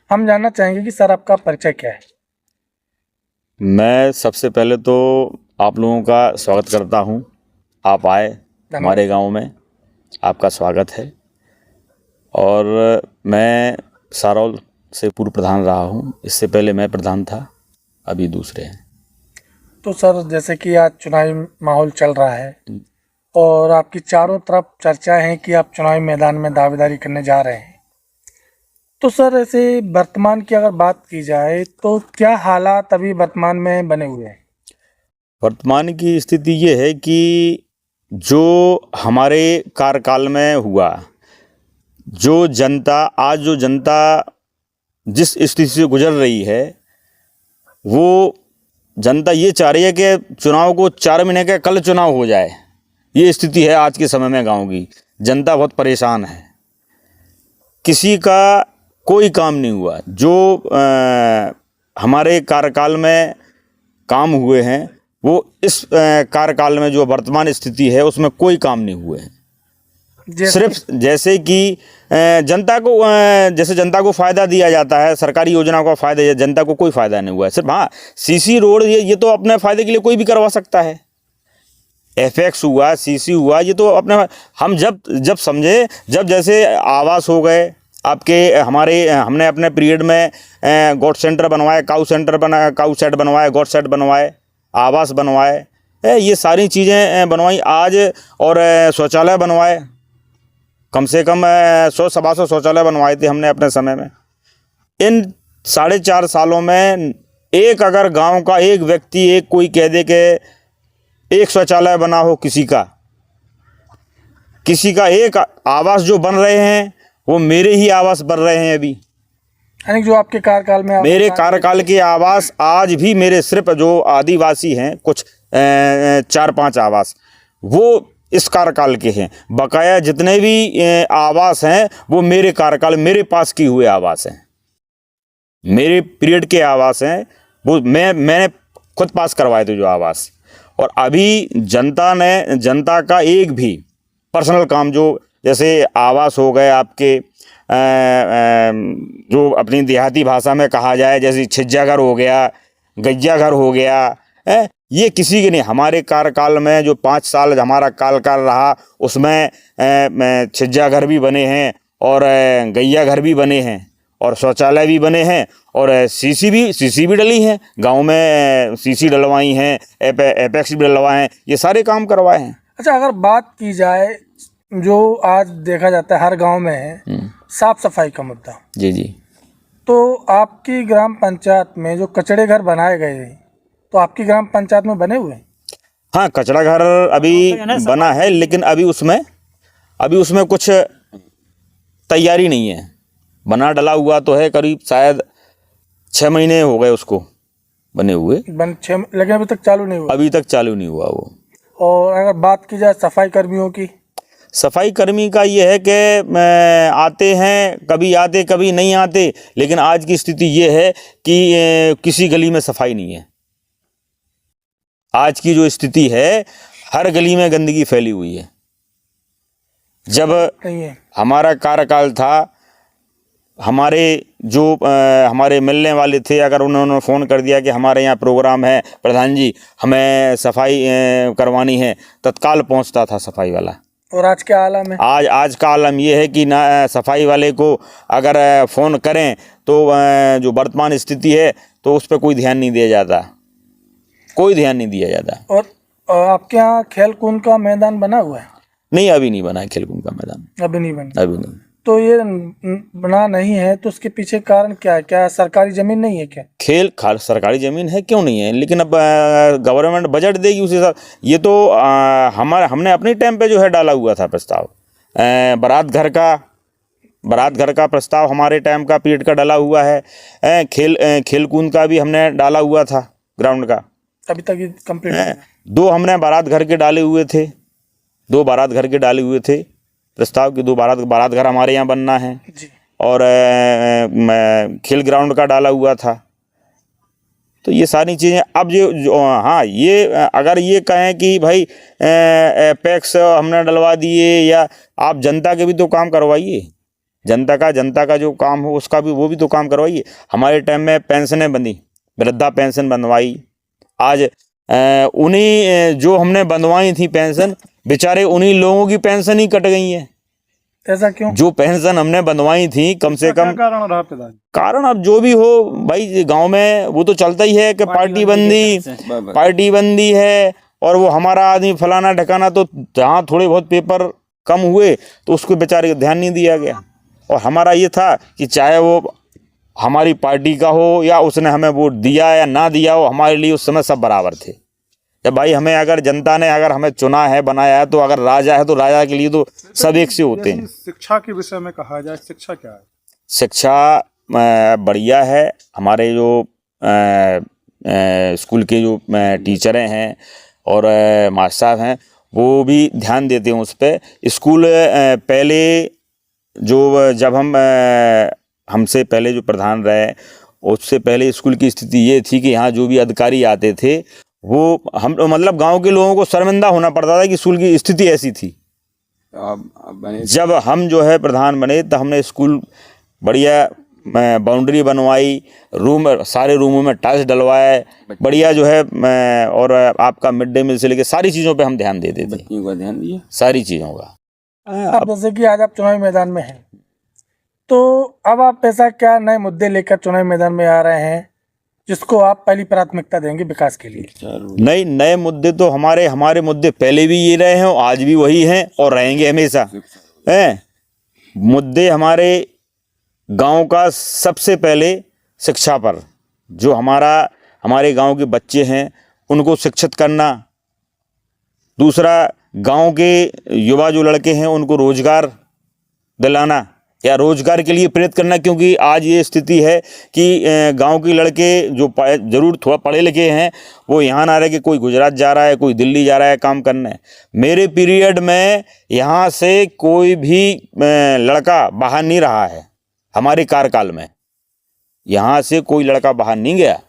हम जानना चाहेंगे कि सर आपका परिचय क्या है। मैं सबसे पहले तो आप लोगों का स्वागत करता हूं। आप आए हमारे गांव में, आपका स्वागत है। और मैं सारौल से पूर्व प्रधान रहा हूं। इससे पहले मैं प्रधान था, अभी दूसरे हैं। तो सर जैसे कि आज चुनावी माहौल चल रहा है और आपकी चारों तरफ चर्चा है कि आप चुनावी मैदान में दावेदारी करने जा रहे हैं, तो सर ऐसे वर्तमान की अगर बात की जाए तो क्या हालात अभी वर्तमान में बने हुए हैं? वर्तमान की स्थिति ये है कि जो हमारे कार्यकाल में हुआ, जो जनता जिस स्थिति से गुजर रही है, वो जनता ये चाह रही है कि चुनाव को 4 महीने के कल चुनाव हो जाए। ये स्थिति है आज के समय में गांव की। जनता बहुत परेशान है, किसी का कोई काम नहीं हुआ। जो हमारे कार्यकाल में काम हुए हैं, वो इस कार्यकाल में जो वर्तमान स्थिति है उसमें कोई काम नहीं हुए हैं। सिर्फ जैसे कि जनता को फ़ायदा दिया जाता है, सरकारी योजनाओं का फ़ायदा, जनता को कोई फ़ायदा नहीं हुआ है। सिर्फ हाँ, सीसी रोड ये तो अपने फ़ायदे के लिए कोई भी करवा सकता है। एफएक्स हुआ, सीसी हुआ, ये तो अपने हम जब समझे, जब जैसे आवास हो गए आपके, हमने अपने पीरियड में गोट सेंटर बनवाए, काऊ सेट बनवाए, गोट सेट बनवाए, आवास बनवाए, ये सारी चीज़ें बनवाई आज। और शौचालय बनवाए, कम से कम 100-125 शौचालय बनवाए थे हमने अपने समय में। इन 4.5 सालों में एक अगर गांव का एक व्यक्ति, एक कोई कह दे कि एक शौचालय बना हो, किसी का एक आवास जो बन रहे हैं वो मेरे ही आवास बन रहे हैं अभी। यानी जो आपके कार्यकाल में मेरे कार्यकाल के आवास आज भी मेरे सिर्फ जो आदिवासी हैं, कुछ 4-5 आवास वो इस कार्यकाल के हैं। बकाया जितने भी आवास हैं वो मेरे कार्यकाल, मेरे पास किए हुए आवास हैं, मेरे पीरियड के आवास हैं। वो मैंने खुद पास करवाए थे जो आवास। और अभी जनता का एक भी पर्सनल काम, जो जैसे आवास हो गए आपके, जो अपनी देहाती भाषा में कहा जाए, जैसे छिज्जा घर हो गया, गैया घर हो गया, ये किसी के नहीं। हमारे कार्यकाल में जो 5 साल हमारा कार्यकाल रहा, उसमें छिज्जा घर भी बने हैं और गैया घर भी बने हैं और शौचालय भी बने हैं और सीसी भी डली हैं। गांव में सीसी डलवाई हैं, एपेक्स भी डलवाए हैं, ये सारे काम करवाए हैं। अच्छा, अगर बात की जाए, जो आज देखा जाता है हर गांव में है साफ सफाई का मुद्दा। जी जी। तो आपकी ग्राम पंचायत में जो कचड़े घर बनाए गए हैं, तो आपकी ग्राम पंचायत में बने हुए हैं? हाँ, कचड़ा घर अभी बना है, लेकिन अभी उसमें कुछ तैयारी नहीं है। बना डला हुआ तो है, करीब शायद 6 महीने हो गए उसको बने हुए, लेकिन अभी तक चालू नहीं हुआ वो। और अगर बात की जाए सफाई कर्मियों की, सफाई कर्मी का ये है कि आते हैं, कभी आते कभी नहीं आते। लेकिन आज की स्थिति ये है कि किसी गली में सफाई नहीं है। आज की जो स्थिति है, हर गली में गंदगी फैली हुई है। जब हमारा कार्यकाल था, हमारे मिलने वाले थे, अगर उन्होंने फ़ोन कर दिया कि हमारे यहाँ प्रोग्राम है प्रधान जी, हमें सफाई करवानी है, तत्काल पहुँचता था सफाई वाला। और आज क्या आलम है? आज का आलम ये है कि ना, सफाई वाले को अगर फ़ोन करें तो जो वर्तमान स्थिति है तो उस पर कोई ध्यान नहीं दिया जाता, और आपके यहाँ खेल कूद का मैदान बना हुआ है? नहीं, अभी नहीं बना है खेल कूद का मैदान। अभी नहीं। तो ये बना नहीं है तो उसके पीछे कारण क्या है? क्या सरकारी ज़मीन नहीं है क्या? सरकारी ज़मीन है, क्यों नहीं है, लेकिन अब गवर्नमेंट बजट देगी उसी हिसाब। ये तो हमने अपने टाइम पे जो है डाला हुआ था प्रस्ताव, बारात घर का प्रस्ताव हमारे टाइम का पीरियड का डाला हुआ है। खेल कूद का भी हमने डाला हुआ था, ग्राउंड का। अभी तक कंप्लीट 2 हमने बारात घर के डाले हुए थे, 2 बारात घर के डाले हुए थे प्रस्ताव कि 2 बारात घर हमारे यहाँ बनना है जी। और खेल ग्राउंड का डाला हुआ था। तो ये सारी चीज़ें अब हाँ, ये अगर ये कहें कि भाई एपेक्स हमने डलवा दिए, या आप जनता के भी तो काम करवाइए। जनता का जो काम हो उसका भी वो भी तो काम करवाइए। हमारे टाइम में पेंशनें बंधी, वृद्धा पेंशन बनवाई। आज उन्हीं जो हमने बंधवाई थी पेंशन, बेचारे उन्हीं लोगों की पेंशन ही कट गई है। ऐसा क्यों? जो पेंशन हमने बंधवाई थी कम से कम, कारण रहा पिताजी? कारण अब जो भी हो भाई, गांव में वो तो चलता ही है कि पार्टी बंदी है, और वो हमारा आदमी फलाना ढकाना, तो जहाँ थोड़े बहुत पेपर कम हुए तो उसको बेचारे को ध्यान नहीं दिया गया। और हमारा ये था कि चाहे वो हमारी पार्टी का हो या उसने हमें वोट दिया या ना दिया हो, हमारे लिए उस समय सब बराबर थे। जब भाई हमें अगर जनता ने अगर हमें चुना है, बनाया है, तो अगर राजा है तो राजा के लिए तो सब एक से होते हैं। शिक्षा के विषय में कहा जाए, शिक्षा क्या है? शिक्षा बढ़िया है। हमारे जो स्कूल के जो टीचरें हैं और मास्टर साहब हैं, वो भी ध्यान देते हैं उस पर। स्कूल पहले जो जब हमसे पहले जो प्रधान रहे, उससे पहले स्कूल की स्थिति ये थी कि यहाँ जो भी अधिकारी आते थे वो हम मतलब गांव के लोगों को शर्मिंदा होना पड़ता था कि स्कूल की स्थिति ऐसी थी। जब हम जो है प्रधान बने तो हमने स्कूल बढ़िया बाउंड्री बनवाई, रूम सारे रूमों में टाइल्स डलवाए, बढ़िया जो है और आपका मिड डे मील से लेकर सारी चीज़ों पे हम ध्यान देते थे, बच्चियों का ध्यान दिया, सारी चीज़ों का। अब जैसे कि आज आप चुनावी मैदान में हैं, तो अब आप ऐसा क्या नए मुद्दे लेकर चुनावी मैदान में आ रहे हैं जिसको आप पहली प्राथमिकता देंगे विकास के लिए? नए मुद्दे तो हमारे मुद्दे पहले भी ये रहे हैं, आज भी वही हैं और रहेंगे हमेशा। हैं मुद्दे हमारे गांव का सबसे पहले शिक्षा पर, जो हमारे गांव के बच्चे हैं उनको शिक्षित करना। दूसरा, गांव के युवा जो लड़के हैं उनको रोजगार दिलाना या रोजगार के लिए प्रेरित करना, क्योंकि आज ये स्थिति है कि गांव के लड़के जो जरूर थोड़ा पढ़े लिखे हैं वो यहाँ ना रह के कोई गुजरात जा रहा है, कोई दिल्ली जा रहा है काम करने। मेरे पीरियड में यहाँ से कोई भी लड़का बाहर नहीं रहा है। हमारे कार्यकाल में यहाँ से कोई लड़का बाहर नहीं गया।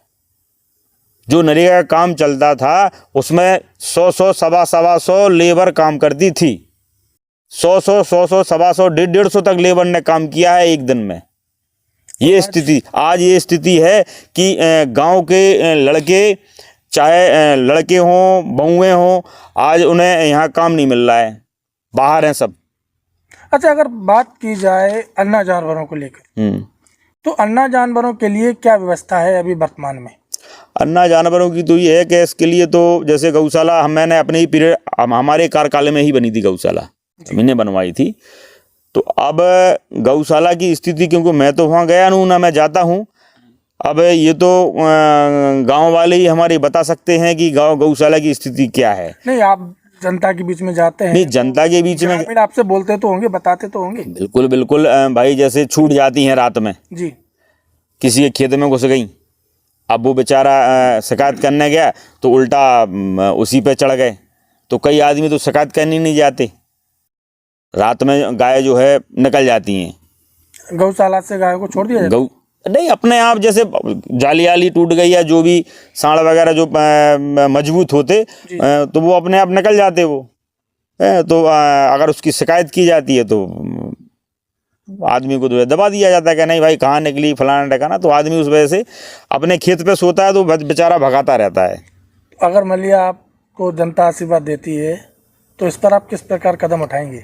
जो नरेगा का काम चलता था उसमें 100 सवा 100 लेबर काम करती थी। 100 सवा 100 150 तक लेबर ने काम किया है एक दिन में। ये स्थिति आज ये स्थिति है कि गांव के लड़के, चाहे लड़के हों बहुएं हों, आज उन्हें यहाँ काम नहीं मिल रहा है, बाहर हैं सब। अच्छा, अगर बात की जाए अन्ना जानवरों को लेकर, तो अन्ना जानवरों के लिए क्या व्यवस्था है अभी वर्तमान में? अन्ना जानवरों की तो ये है कि इसके लिए तो जैसे गौशाला मैंने अपने ही पीरियड, हमारे कार्यकाल में ही बनी थी गौशाला, मैंने बनवाई थी। तो अब गौशाला की स्थिति, क्योंकि मैं तो वहाँ गया नहीं ना, मैं जाता हूँ। अब ये तो गांव वाले ही हमारे बता सकते हैं कि गौशाला की स्थिति क्या है। नहीं, आप जनता के बीच में जाते हैं, नहीं जनता के बीच में ग्रामीण आपसे बोलते तो होंगे, बताते तो होंगे। बिल्कुल बिल्कुल भाई, जैसे छूट जाती हैं रात में जी, किसी के खेत में घुस गई, अब वो बेचारा शिकायत करने गया तो उल्टा उसी पे चढ़ गए। तो कई आदमी तो शिकायत करने नहीं जाते, रात में गाय जो है निकल जाती हैं। गौशाला से गाय को छोड़ दिया जाए? नहीं, अपने आप जैसे जाली टूट गई या जो भी सांड वगैरह जो मजबूत होते तो वो अपने आप निकल जाते वो। तो अगर उसकी शिकायत की जाती है तो आदमी को तो दबा दिया जाता है कि नहीं भाई कहाँ निकली फलाना ठिकाना। तो आदमी उस वजह से अपने खेत पे सोता है तो बेचारा भगाता रहता है। अगर मान लिया आपको जनता आशीर्वाद देती है तो इस पर आप किस प्रकार कदम उठाएंगे?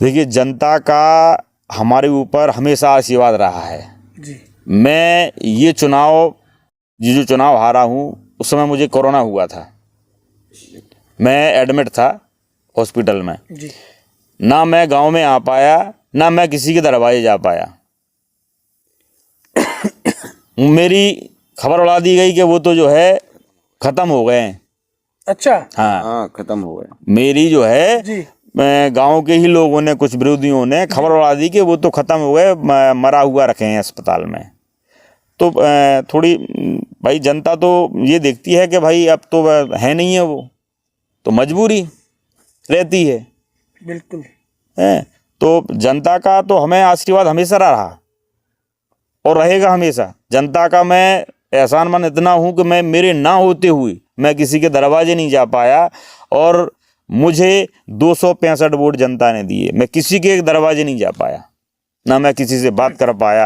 देखिए, जनता का हमारे ऊपर हमेशा आशीर्वाद रहा है जी। मैं ये जो चुनाव हारा हूँ उस समय मुझे कोरोना हुआ था, मैं एडमिट था हॉस्पिटल में जी। ना मैं गांव में आ पाया, ना मैं किसी के दरवाजे जा पाया। मेरी खबर उड़ा दी गई कि वो तो जो है ख़त्म हो गए हैं। अच्छा, हाँ, खत्म हो गया। मेरी जो है जी, गांव के ही लोगों ने, कुछ विरोधियों ने खबर उड़ा दी कि वो तो ख़त्म हो गए, मरा हुआ रखे हैं अस्पताल में। तो थोड़ी भाई जनता तो ये देखती है कि भाई अब तो है नहीं है वो, तो मजबूरी रहती है। बिल्कुल है। तो जनता का तो हमें आशीर्वाद हमेशा रहा और रहेगा हमेशा। जनता का मैं एहसानमंद इतना हूँ कि मैं मेरे ना होते हुए मैं किसी के दरवाजे नहीं जा पाया और मुझे 265 वोट जनता ने दिए, मैं किसी के दरवाजे नहीं जा पाया। ना मैं किसी से बात कर पाया।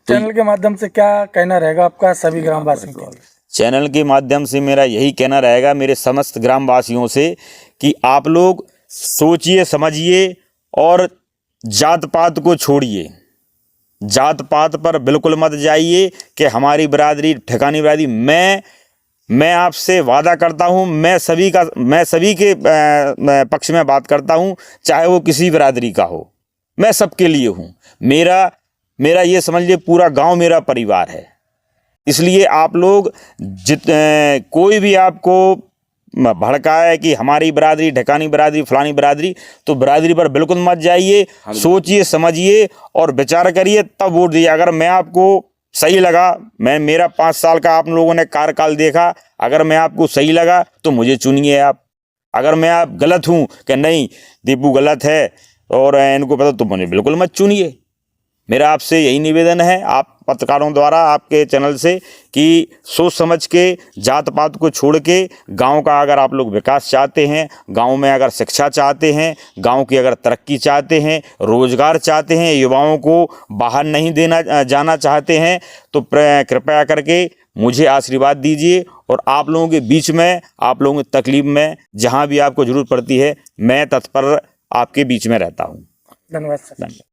चैनल के माध्यम से क्या कहना रहेगा आपका सभी ग्रामवासियों को? चैनल के माध्यम से मेरा यही कहना रहेगा मेरे समस्त ग्रामवासियों से कि आप लोग सोचिए समझिए और जात पात को छोड़िए। जात पात पर बिल्कुल मत जाइए कि हमारी बिरादरी ठिकानी बिरादरी। मैं आपसे वादा करता हूँ, मैं सभी के पक्ष में बात करता हूँ, चाहे वो किसी बिरादरी का हो, मैं सबके लिए हूँ। मेरा ये समझ लीजिए पूरा गांव मेरा परिवार है। इसलिए आप लोग कोई भी आपको भड़काए कि हमारी बिरादरी ढकानी बिरादरी फलानी बिरादरी, तो बिरादरी पर बिल्कुल मत जाइए। सोचिए समझिए और विचार करिए तब वोट दीजिए। अगर मैं आपको सही लगा, मेरा 5 साल का आप लोगों ने कार्यकाल देखा, अगर मैं आपको सही लगा तो मुझे चुनिए आप। अगर मैं आप गलत हूँ कि नहीं दीपू गलत है और इनको पता, तो मुझे बिल्कुल मत चुनिए। मेरा आपसे यही निवेदन है आप पत्रकारों द्वारा आपके चैनल से कि सोच समझ के जात पात को छोड़ के गांव का अगर आप लोग विकास चाहते हैं, गांव में अगर शिक्षा चाहते हैं, गांव की अगर तरक्की चाहते हैं, रोजगार चाहते हैं, युवाओं को बाहर नहीं जाना चाहते हैं, तो कृपया करके मुझे आशीर्वाद दीजिए। और आप लोगों के बीच में, आप लोगों की तकलीफ में जहाँ भी आपको ज़रूरत पड़ती है, मैं तत्पर आपके बीच में रहता हूँ। धन्यवाद सर। धन्यवाद।